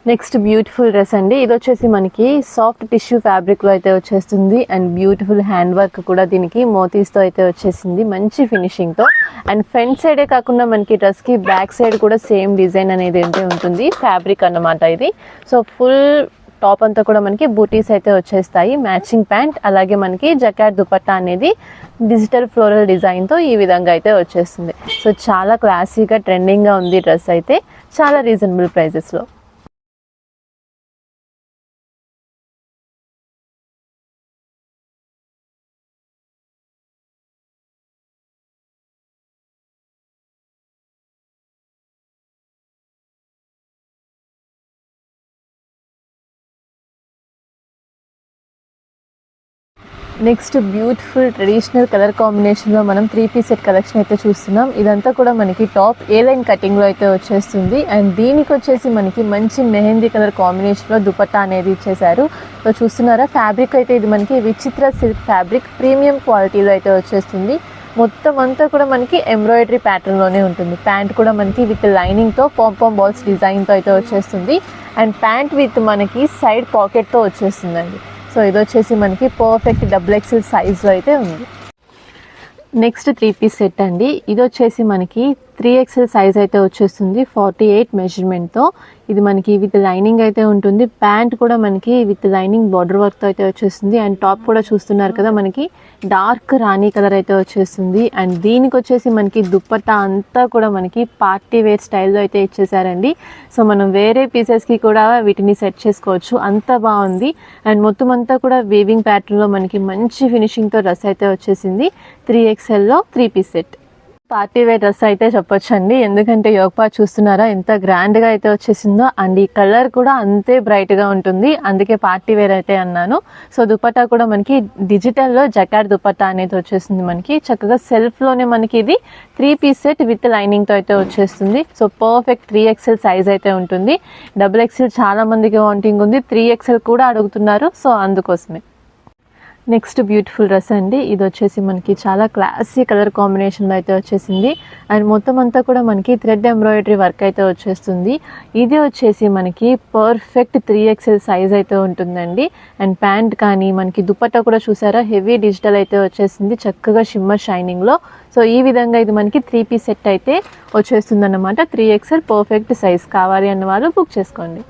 Next beautiful dress అండి. ఇది వచ్చేసి మనకి సాఫ్ట్ టిష్యూ ఫ్యాబ్రిక్ లో అయితే వచ్చేస్తుంది అండ్ బ్యూటిఫుల్ హ్యాండ్ వర్క్ కూడా దీనికి మోతీస్ తో అయితే వచ్చేసింది, మంచి ఫినిషింగ్ తో. అండ్ ఫ్రంట్ సైడే కాకుండా మనకి డ్రెస్ కి బ్యాక్ సైడ్ కూడా సేమ్ డిజైన్ అనేది అయితే ఉంటుంది, ఫ్యాబ్రిక్ అన్నమాట ఇది. సో ఫుల్ టాప్ అంతా కూడా మనకి బూటీస్ అయితే వచ్చేస్తాయి, మ్యాచింగ్ ప్యాంట్, అలాగే మనకి జకాట్ దుపట్టా అనేది డిజిటల్ ఫ్లోరల్ డిజైన్ తో ఈ విధంగా అయితే వచ్చేస్తుంది. సో చాలా క్లాసీగా ట్రెండింగ్ గా ఉంది డ్రెస్ అయితే, చాలా రీజనబుల్ ప్రైజెస్ లో. నెక్స్ట్ బ్యూటిఫుల్ ట్రెడిషనల్ కలర్ కాంబినేషన్లో మనం 3-piece సెట్ కలెక్షన్ అయితే చూస్తున్నాం. ఇదంతా కూడా మనకి టాప్ ఏ లైన్ కటింగ్లో అయితే వచ్చేస్తుంది అండ్ దీనికి వచ్చేసి మనకి మంచి మెహందీ కలర్ కాంబినేషన్లో దుపట్టా అనేది ఇచ్చేసారు. సో చూస్తున్నారా, ఫ్యాబ్రిక్ అయితే ఇది మనకి విచిత్ర సిల్క్ ఫ్యాబ్రిక్, ప్రీమియం క్వాలిటీలో అయితే వచ్చేస్తుంది. మొత్తం అంతా కూడా మనకి ఎంబ్రాయిడరీ ప్యాటర్న్లోనే ఉంటుంది. ప్యాంట్ కూడా మనకి విత్ లైనింగ్తో పాంపామ్ బాల్స్ డిజైన్తో అయితే వచ్చేస్తుంది అండ్ ప్యాంట్ విత్ మనకి సైడ్ పాకెట్తో వచ్చేస్తుందండి. సో ఇది వచ్చేసి మనకి పర్ఫెక్ట్ XXL సైజ్లో అయితే ఉంది. నెక్స్ట్ 3-piece సెట్ అండి. ఇది వచ్చేసి మనకి 3XL సైజ్ అయితే వచ్చేస్తుంది, 48 మెజర్మెంట్తో. ఇది మనకి విత్ లైనింగ్ అయితే ఉంటుంది. ప్యాంట్ కూడా మనకి విత్ లైనింగ్ బార్డర్ వర్క్తో అయితే వచ్చేస్తుంది అండ్ టాప్ కూడా చూస్తున్నారు కదా, మనకి డార్క్ రాణి కలర్ అయితే వచ్చేస్తుంది. అండ్ దీనికి వచ్చేసి మనకి దుప్పట్టా అంతా కూడా మనకి పార్టీ వేర్ స్టైల్లో అయితే ఇచ్చేసారండి. సో మనం వేరే పీసెస్కి కూడా వీటిని సెట్ చేసుకోవచ్చు, అంత బాగుంది. అండ్ మొత్తం అంతా కూడా వీవింగ్ ప్యాటర్న్లో మనకి మంచి ఫినిషింగ్తో డ్రెస్ అయితే వచ్చేసింది. 3XLలో 3-piece సెట్. పార్టీ వేర్ డ్రెస్ అయితే చెప్పొచ్చండి, ఎందుకంటే యోగ్ పార్ట్ చూస్తున్నారా ఎంత గ్రాండ్గా అయితే వచ్చేసిందో అండ్ ఈ కలర్ కూడా అంతే బ్రైట్గా ఉంటుంది, అందుకే పార్టీ వేర్ అయితే అన్నాను. సో దుపట్టా కూడా మనకి డిజిటల్లో జకాట్ దుపట్టా అనేది వచ్చేస్తుంది. మనకి చక్కగా సెల్ఫ్లోనే మనకి ఇది 3-piece సెట్ విత్ లైనింగ్తో అయితే వచ్చేస్తుంది. సో పర్ఫెక్ట్ 3XL సైజ్ అయితే ఉంటుంది. XXL చాలా మందికి వాంటింగ్ ఉంది, 3XL కూడా అడుగుతున్నారు, సో అందుకోసమే. నెక్స్ట్ బ్యూటిఫుల్ డ్రెస్ అండి. ఇది వచ్చేసి మనకి చాలా క్లాసీ కలర్ కాంబినేషన్లో అయితే వచ్చేసింది అండ్ మొత్తం అంతా కూడా మనకి థ్రెడ్ ఎంబ్రాయిడరీ వర్క్ అయితే వచ్చేస్తుంది. ఇది వచ్చేసి మనకి పర్ఫెక్ట్ 3XL సైజ్ అయితే ఉంటుందండి. అండ్ ప్యాంట్ కానీ మనకి దుపట్టా కూడా చూసారా, హెవీ డిజిటల్ అయితే వచ్చేసింది, చక్కగా షిమ్మర్ షైనింగ్లో. సో ఈ విధంగా ఇది మనకి 3-piece సెట్ అయితే వచ్చేస్తుంది అన్నమాట. 3XL perfect size. కావాలి అన్న వాళ్ళు బుక్ చేసుకోండి.